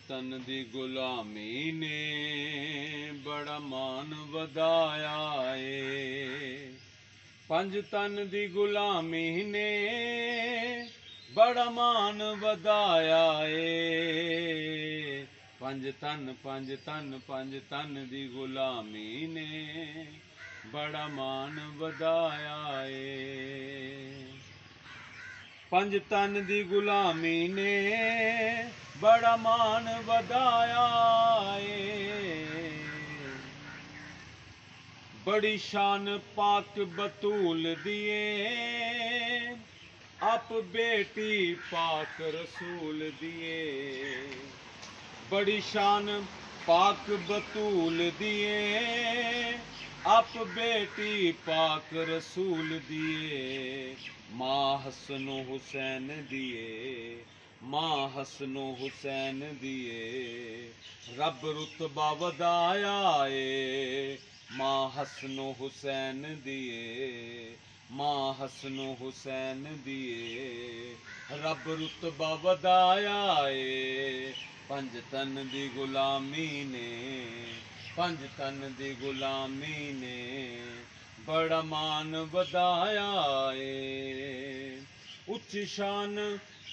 तन दी गुलामी ने बड़ा मान वधाया ए। पंज तन दी गुलामी ने बड़ा मान वधाया ए। पंज तन दी गुलामी ने बड़ा मान वधाया ए। पंज तन दी गुलामी ने बड़ा मान वधाया ए। बड़ी शान पाक बतूल दिए आप बेटी पाक रसूल दिए। बड़ी शान पाक बतूल दिए आप बेटी पाक रसूल दिए। माँ हसनो हुसैन दिए, माँ हसनो हुसैन दिए। रब रुतबा वधाया ए। माँ हसनो हुसैन दिए, माँ हसनो हुसैन दिए। रब रुतबा वधाया ए। पंज तन दी गुलामी ने, पंज तन दी गुलामी ने बड़ा मान वधाया ए। उच्च शान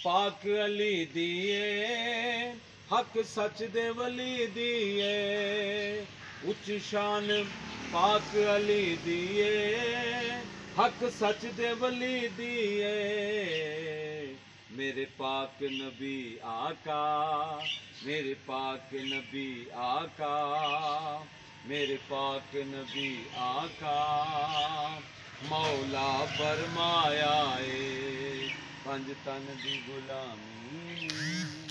पाक अली दिए हक सच दे वली दिए। उच्च शान पाक अली दिए हक सच दे वली दिए। मेरे पाक नबी आका, मेरे पाक नबी आका, मेरे पाक नबी आका मौला फरमाया ए। पंज तन दी गुलामी।